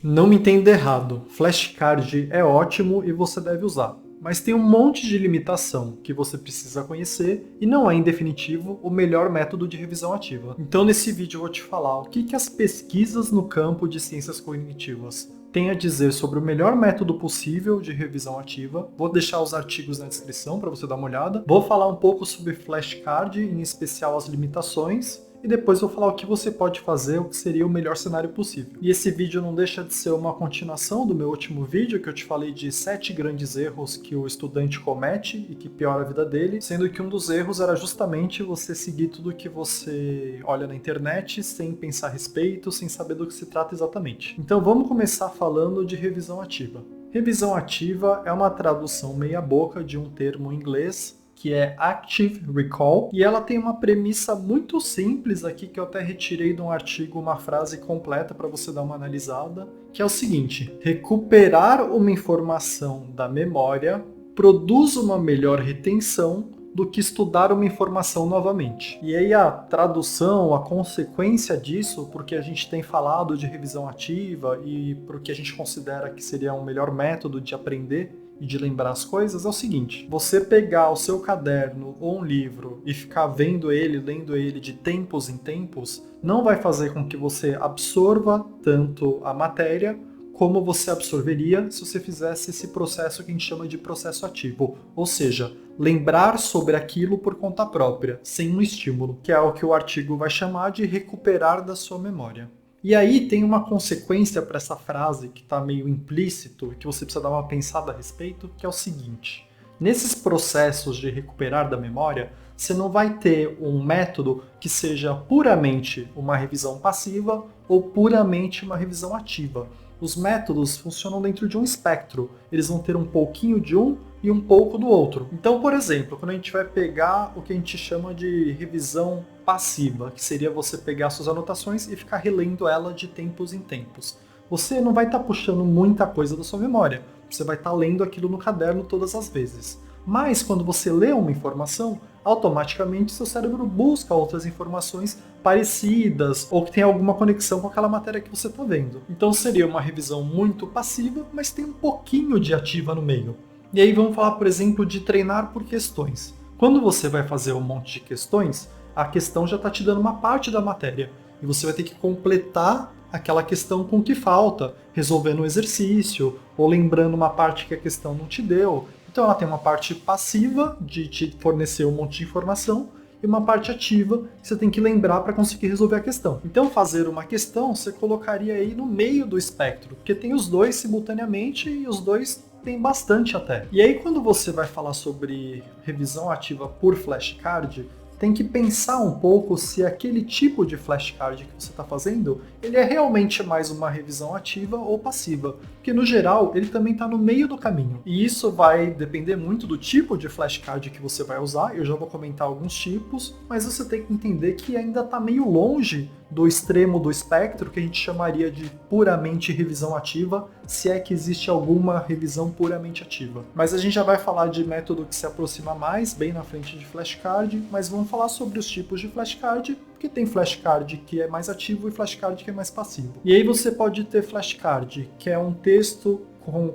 Não me entenda errado, flashcard é ótimo e você deve usar, mas tem um monte de limitação que você precisa conhecer e não é, em definitivo, o melhor método de revisão ativa. Então nesse vídeo eu vou te falar o que as pesquisas no campo de ciências cognitivas têm a dizer sobre o melhor método possível de revisão ativa. Vou deixar os artigos na descrição para você dar uma olhada. Vou falar um pouco sobre flashcard, em especial as limitações, e depois vou falar o que você pode fazer, o que seria o melhor cenário possível. E esse vídeo não deixa de ser uma continuação do meu último vídeo, que eu te falei de 7 grandes erros que o estudante comete e que piora a vida dele, sendo que um dos erros era justamente você seguir tudo que você olha na internet sem pensar a respeito, sem saber do que se trata exatamente. Então vamos começar falando de revisão ativa. Revisão ativa é uma tradução meia-boca de um termo em inglês que é Active Recall, e ela tem uma premissa muito simples aqui, que eu até retirei de um artigo uma frase completa para você dar uma analisada, que é o seguinte: recuperar uma informação da memória produz uma melhor retenção do que estudar uma informação novamente. E aí a tradução, a consequência disso, porque a gente tem falado de revisão ativa e porque a gente considera que seria um melhor método de aprender e de lembrar as coisas, é o seguinte: você pegar o seu caderno ou um livro e ficar vendo ele, lendo ele de tempos em tempos, não vai fazer com que você absorva tanto a matéria como você absorveria se você fizesse esse processo que a gente chama de processo ativo, ou seja, lembrar sobre aquilo por conta própria, sem um estímulo, que é o que o artigo vai chamar de recuperar da sua memória. E aí tem uma consequência para essa frase que está meio implícito e que você precisa dar uma pensada a respeito, que é o seguinte: nesses processos de recuperar da memória, você não vai ter um método que seja puramente uma revisão passiva ou puramente uma revisão ativa. Os métodos funcionam dentro de um espectro, eles vão ter um pouquinho de um e um pouco do outro. Então, por exemplo, quando a gente vai pegar o que a gente chama de revisão passiva, que seria você pegar suas anotações e ficar relendo ela de tempos em tempos, você não vai estar puxando muita coisa da sua memória, você vai estar lendo aquilo no caderno todas as vezes. Mas quando você lê uma informação, automaticamente seu cérebro busca outras informações parecidas ou que tem alguma conexão com aquela matéria que você está vendo. Então seria uma revisão muito passiva, mas tem um pouquinho de ativa no meio. E aí vamos falar, por exemplo, de treinar por questões. Quando você vai fazer um monte de questões, a questão já está te dando uma parte da matéria e você vai ter que completar aquela questão com o que falta, resolvendo um exercício ou lembrando uma parte que a questão não te deu. Então ela tem uma parte passiva de te fornecer um monte de informação e uma parte ativa que você tem que lembrar para conseguir resolver a questão. Então fazer uma questão você colocaria aí no meio do espectro, porque tem os dois simultaneamente e os dois tem bastante até. E aí quando você vai falar sobre revisão ativa por flashcard, tem que pensar um pouco se aquele tipo de flashcard que você está fazendo, ele é realmente mais uma revisão ativa ou passiva. Porque no geral, ele também está no meio do caminho. E isso vai depender muito do tipo de flashcard que você vai usar. Eu já vou comentar alguns tipos, mas você tem que entender que ainda está meio longe do extremo do espectro, que a gente chamaria de puramente revisão ativa, se é que existe alguma revisão puramente ativa. Mas a gente já vai falar de método que se aproxima mais, bem na frente de flashcard, mas vamos falar sobre os tipos de flashcard, porque tem flashcard que é mais ativo e flashcard que é mais passivo. E aí você pode ter flashcard, que é um texto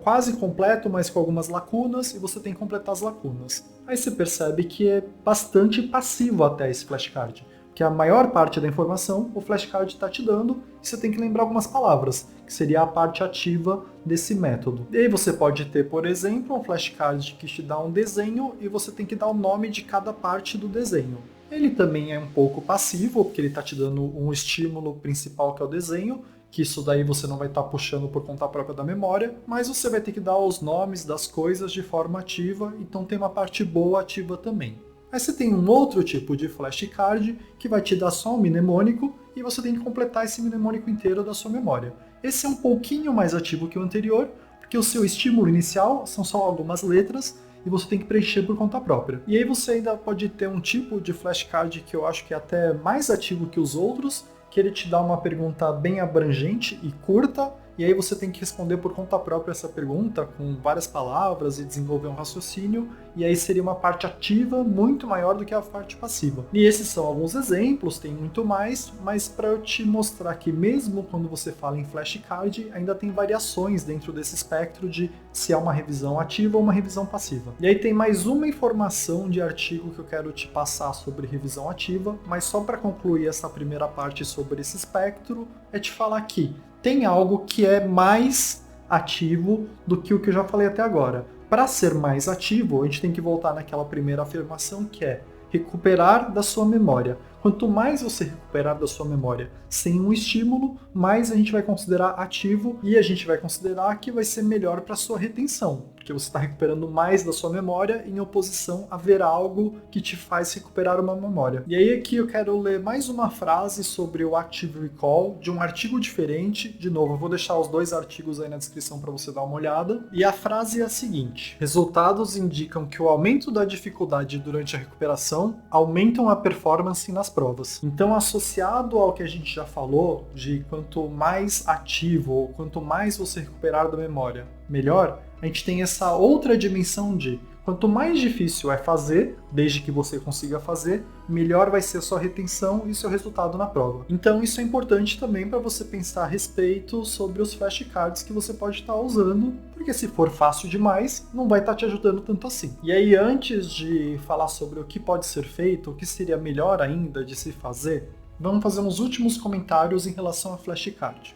quase completo, mas com algumas lacunas, e você tem que completar as lacunas. Aí você percebe que é bastante passivo até esse flashcard, que a maior parte da informação o flashcard está te dando e você tem que lembrar algumas palavras, que seria a parte ativa desse método. E aí você pode ter, por exemplo, um flashcard que te dá um desenho e você tem que dar o nome de cada parte do desenho. Ele também é um pouco passivo, porque ele está te dando um estímulo principal que é o desenho, que isso daí você não vai estar puxando por conta própria da memória, mas você vai ter que dar os nomes das coisas de forma ativa, então tem uma parte boa ativa também. Aí você tem um outro tipo de flashcard que vai te dar só um mnemônico e você tem que completar esse mnemônico inteiro da sua memória. Esse é um pouquinho mais ativo que o anterior, porque o seu estímulo inicial são só algumas letras e você tem que preencher por conta própria. E aí você ainda pode ter um tipo de flashcard que eu acho que é até mais ativo que os outros, que ele te dá uma pergunta bem abrangente e curta, e aí você tem que responder por conta própria essa pergunta com várias palavras e desenvolver um raciocínio, e aí seria uma parte ativa muito maior do que a parte passiva. E esses são alguns exemplos, tem muito mais, mas para eu te mostrar que mesmo quando você fala em flashcard, ainda tem variações dentro desse espectro de se é uma revisão ativa ou uma revisão passiva. E aí tem mais uma informação de artigo que eu quero te passar sobre revisão ativa, mas só para concluir essa primeira parte sobre esse espectro, é te falar que tem algo que é mais ativo do que o que eu já falei até agora. Para ser mais ativo, a gente tem que voltar naquela primeira afirmação que é recuperar da sua memória. Quanto mais você recuperar da sua memória sem um estímulo, mais a gente vai considerar ativo e a gente vai considerar que vai ser melhor para sua retenção, porque você está recuperando mais da sua memória em oposição a ver algo que te faz recuperar uma memória. E aí aqui eu quero ler mais uma frase sobre o Active Recall de um artigo diferente. De novo, eu vou deixar os dois artigos aí na descrição para você dar uma olhada. E a frase é a seguinte: resultados indicam que o aumento da dificuldade durante a recuperação aumentam a performance nas provas. Então, associado ao que a gente já falou, de quanto mais ativo ou quanto mais você recuperar da memória, melhor, a gente tem essa outra dimensão de quanto mais difícil é fazer, desde que você consiga fazer, melhor vai ser a sua retenção e seu resultado na prova. Então isso é importante também para você pensar a respeito sobre os flashcards que você pode estar usando, porque se for fácil demais, não vai estar te ajudando tanto assim. E aí, antes de falar sobre o que pode ser feito, o que seria melhor ainda de se fazer, vamos fazer uns últimos comentários em relação a flashcard.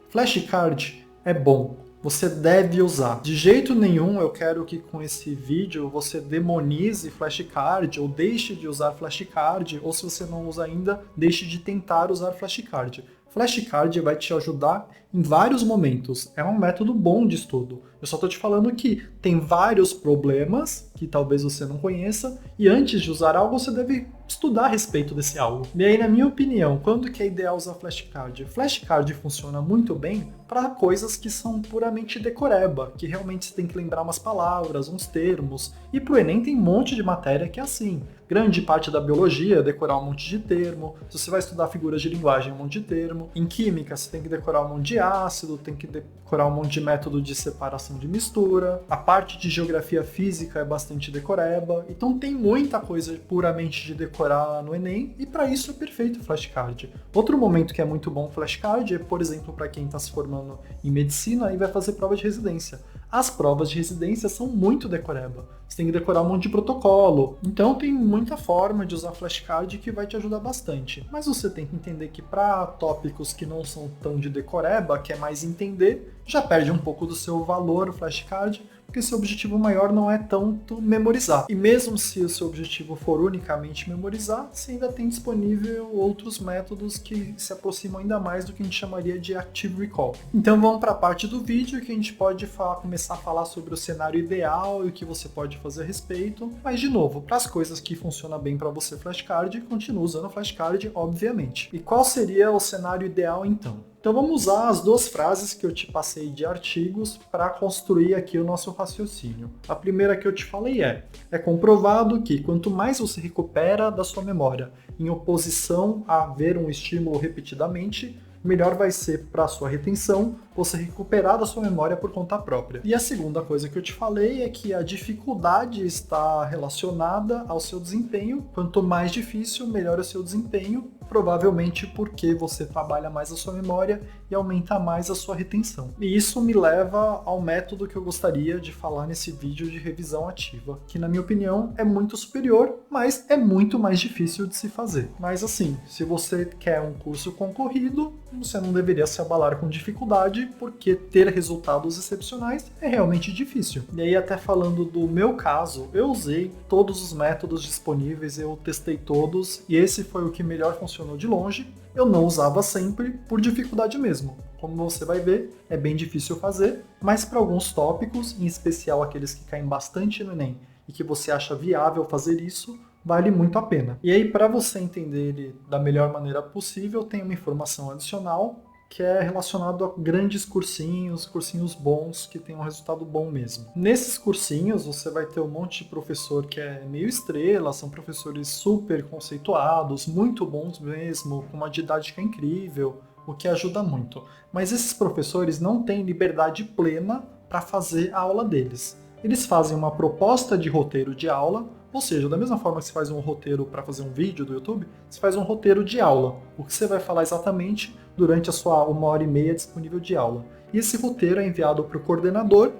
Flashcard é bom. Você deve usar. De jeito nenhum eu quero que com esse vídeo você demonize flashcard ou deixe de usar flashcard, ou se você não usa ainda, deixe de tentar usar flashcard. Flashcard vai te ajudar em vários momentos. É um método bom de estudo. Eu só estou te falando que tem vários problemas que talvez você não conheça, e antes de usar algo você deve estudar a respeito desse algo. E aí, na minha opinião, quando que é ideal usar flashcard? Flashcard funciona muito bem para coisas que são puramente decoreba, que realmente você tem que lembrar umas palavras, uns termos. E pro Enem tem um monte de matéria que é assim. Grande parte da biologia é decorar um monte de termo. Se você vai estudar figuras de linguagem, um monte de termo. Em química, você tem que decorar um monte de ácido, tem que decorar um monte de método de separação de mistura. A parte de geografia física é bastante decoreba. Então tem muita coisa puramente de decorar no Enem, e para isso é perfeito o flashcard. Outro momento que é muito bom o flashcard é, por exemplo, para quem está se formando em medicina e vai fazer prova de residência. As provas de residência são muito decoreba. Você tem que decorar um monte de protocolo. Então tem muita forma de usar flashcard que vai te ajudar bastante. Mas você tem que entender que para tópicos que não são tão de decoreba, que é mais entender, já perde um pouco do seu valor o flashcard, porque seu objetivo maior não é tanto memorizar. E mesmo se o seu objetivo for unicamente memorizar, você ainda tem disponível outros métodos que se aproximam ainda mais do que a gente chamaria de Active Recall. Então vamos para a parte do vídeo que a gente pode começar a falar sobre o cenário ideal e o que você pode fazer a respeito. Mas de novo, para as coisas que funcionam bem para você flashcard, continua usando flashcard, obviamente. E qual seria o cenário ideal então? Então vamos usar as duas frases que eu te passei de artigos para construir aqui o nosso raciocínio. A primeira que eu te falei é comprovado que quanto mais você recupera da sua memória em oposição a ver um estímulo repetidamente, melhor vai ser para a sua retenção você recuperar da sua memória por conta própria. E a segunda coisa que eu te falei é que a dificuldade está relacionada ao seu desempenho. Quanto mais difícil, melhor é o seu desempenho, provavelmente porque você trabalha mais a sua memória e aumenta mais a sua retenção. E isso me leva ao método que eu gostaria de falar nesse vídeo de revisão ativa, que na minha opinião é muito superior, mas é muito mais difícil de se fazer. Mas assim, se você quer um curso concorrido, você não deveria se abalar com dificuldade, porque ter resultados excepcionais é realmente difícil. E aí, até falando do meu caso, eu usei todos os métodos disponíveis, eu testei todos, e esse foi o que melhor funcionou de longe. Eu não usava sempre por dificuldade mesmo. Como você vai ver, é bem difícil fazer, mas para alguns tópicos, em especial aqueles que caem bastante no Enem e que você acha viável fazer isso, vale muito a pena. E aí, para você entender ele da melhor maneira possível, tem uma informação adicional que é relacionado a grandes cursinhos bons que têm um resultado bom mesmo. Nesses cursinhos você vai ter um monte de professor que é meio estrela, são professores super conceituados, muito bons mesmo, com uma didática incrível, o que ajuda muito. Mas esses professores não têm liberdade plena para fazer a aula deles. Eles fazem uma proposta de roteiro de aula, ou seja, da mesma forma que você faz um roteiro para fazer um vídeo do YouTube, você faz um roteiro de aula, o que você vai falar exatamente durante a sua 1h30 disponível de aula. E esse roteiro é enviado para o coordenador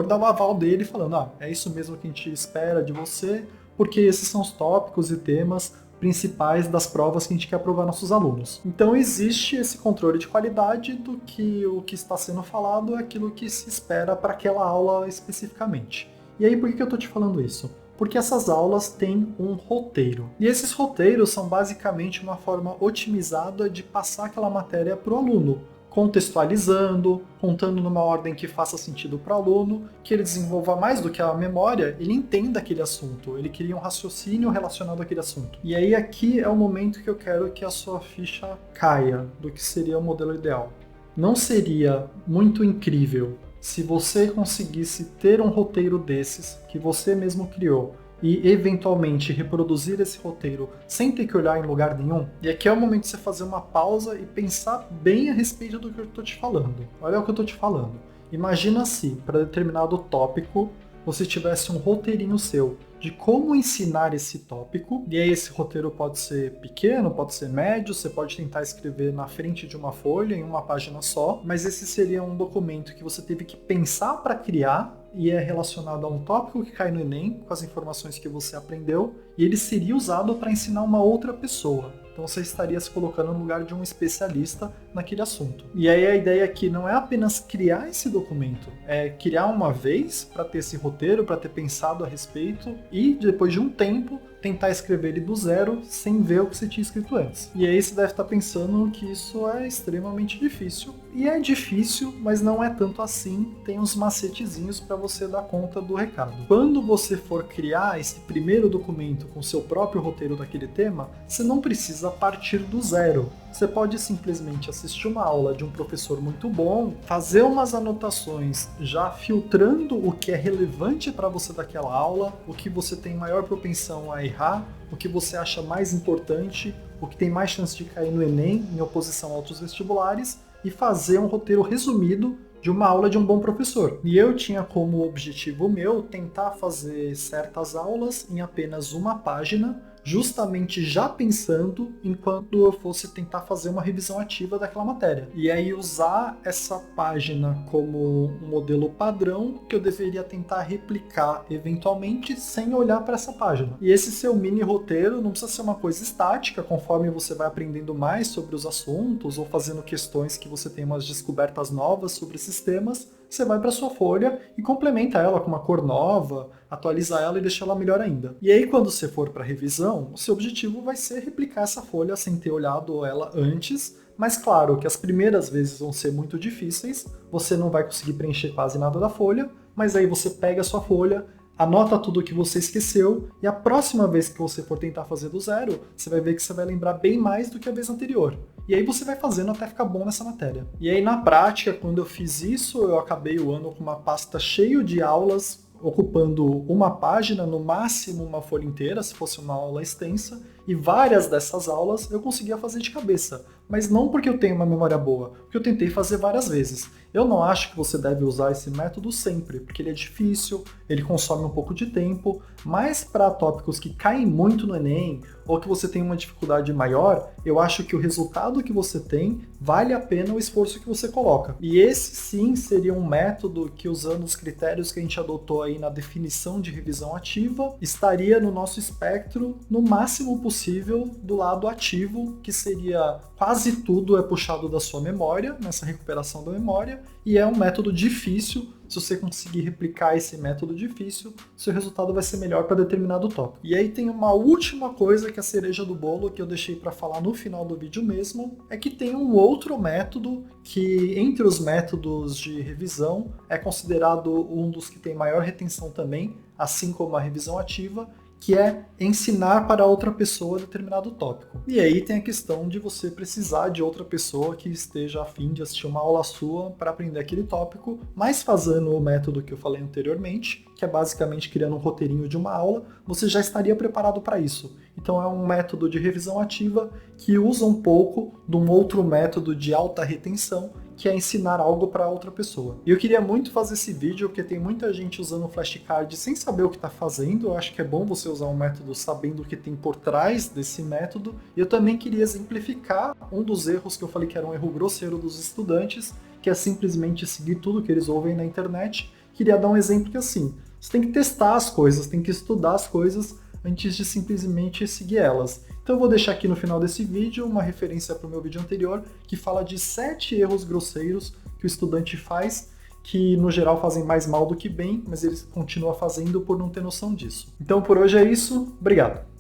dar o aval dele falando, é isso mesmo que a gente espera de você, porque esses são os tópicos e temas principais das provas que a gente quer aprovar nossos alunos. Então existe esse controle de qualidade do que o que está sendo falado é aquilo que se espera para aquela aula especificamente. E aí por que eu estou te falando isso? Porque essas aulas têm um roteiro. E esses roteiros são basicamente uma forma otimizada de passar aquela matéria para o aluno, contextualizando, contando numa ordem que faça sentido para o aluno, que ele desenvolva mais do que a memória, ele entenda aquele assunto, ele cria um raciocínio relacionado àquele assunto. E aí aqui é o momento que eu quero que a sua ficha caia do que seria o modelo ideal. Não seria muito incrível se você conseguisse ter um roteiro desses que você mesmo criou, e eventualmente reproduzir esse roteiro sem ter que olhar em lugar nenhum? E aqui é o momento de você fazer uma pausa e pensar bem a respeito do que eu estou te falando. Olha o que eu estou te falando. Imagina se, para determinado tópico, você tivesse um roteirinho seu de como ensinar esse tópico, e aí esse roteiro pode ser pequeno, pode ser médio, você pode tentar escrever na frente de uma folha, em uma página só, mas esse seria um documento que você teve que pensar para criar, e é relacionado a um tópico que cai no Enem, com as informações que você aprendeu, e ele seria usado para ensinar uma outra pessoa. Então você estaria se colocando no lugar de um especialista naquele assunto. E aí a ideia aqui não é apenas criar esse documento, é criar uma vez para ter esse roteiro, para ter pensado a respeito e depois de um tempo tentar escrever ele do zero sem ver o que você tinha escrito antes. E aí você deve estar pensando que isso é extremamente difícil. E é difícil, mas não é tanto assim. Tem uns macetezinhos para você dar conta do recado. Quando você for criar esse primeiro documento com seu próprio roteiro daquele tema, você não precisa partir do zero. Você pode simplesmente assistir uma aula de um professor muito bom, fazer umas anotações já filtrando o que é relevante para você daquela aula, o que você tem maior propensão a errar, o que você acha mais importante, o que tem mais chance de cair no Enem em oposição a outros vestibulares, e fazer um roteiro resumido de uma aula de um bom professor. E eu tinha como objetivo meu tentar fazer certas aulas em apenas uma página, justamente já pensando enquanto eu fosse tentar fazer uma revisão ativa daquela matéria. E aí usar essa página como um modelo padrão que eu deveria tentar replicar eventualmente sem olhar para essa página. E esse seu mini roteiro não precisa ser uma coisa estática, conforme você vai aprendendo mais sobre os assuntos ou fazendo questões que você tem umas descobertas novas sobre esses temas, você vai para sua folha e complementa ela com uma cor nova, atualiza ela e deixa ela melhor ainda. E aí quando você for para revisão, o seu objetivo vai ser replicar essa folha sem ter olhado ela antes, mas claro que as primeiras vezes vão ser muito difíceis, você não vai conseguir preencher quase nada da folha, mas aí você pega a sua folha, anota tudo o que você esqueceu, e a próxima vez que você for tentar fazer do zero, você vai ver que você vai lembrar bem mais do que a vez anterior. E aí você vai fazendo até ficar bom nessa matéria. E aí na prática, quando eu fiz isso, eu acabei o ano com uma pasta cheia de aulas, ocupando uma página, no máximo uma folha inteira, se fosse uma aula extensa, e várias dessas aulas eu conseguia fazer de cabeça, mas não porque eu tenho uma memória boa, porque eu tentei fazer várias vezes. Eu não acho que você deve usar esse método sempre, porque ele é difícil, ele consome um pouco de tempo, mas para tópicos que caem muito no Enem, ou que você tem uma dificuldade maior, eu acho que o resultado que você tem vale a pena o esforço que você coloca. E esse sim seria um método que, usando os critérios que a gente adotou aí na definição de revisão ativa, estaria no nosso espectro no máximo possível do lado ativo, que seria quase tudo é puxado da sua memória, nessa recuperação da memória, e é um método difícil. Se você conseguir replicar esse método difícil, seu resultado vai ser melhor para determinado tópico. E aí tem uma última coisa que é a cereja do bolo, que eu deixei para falar no final do vídeo mesmo, é que tem um outro método que, entre os métodos de revisão, é considerado um dos que tem maior retenção também, assim como a revisão ativa, que é ensinar para outra pessoa determinado tópico. E aí tem a questão de você precisar de outra pessoa que esteja a fim de assistir uma aula sua para aprender aquele tópico, mas fazendo o método que eu falei anteriormente, que é basicamente criando um roteirinho de uma aula, você já estaria preparado para isso. Então é um método de revisão ativa que usa um pouco de um outro método de alta retenção, que é ensinar algo para outra pessoa. E eu queria muito fazer esse vídeo, porque tem muita gente usando flashcard sem saber o que está fazendo. Eu acho que é bom você usar um método sabendo o que tem por trás desse método. E eu também queria exemplificar um dos erros que eu falei que era um erro grosseiro dos estudantes, que é simplesmente seguir tudo que eles ouvem na internet. Queria dar um exemplo que assim, você tem que testar as coisas, tem que estudar as coisas antes de simplesmente seguir elas. Então eu vou deixar aqui no final desse vídeo uma referência para o meu vídeo anterior, que fala de 7 erros grosseiros que o estudante faz, que no geral fazem mais mal do que bem, mas ele continua fazendo por não ter noção disso. Então por hoje é isso, obrigado!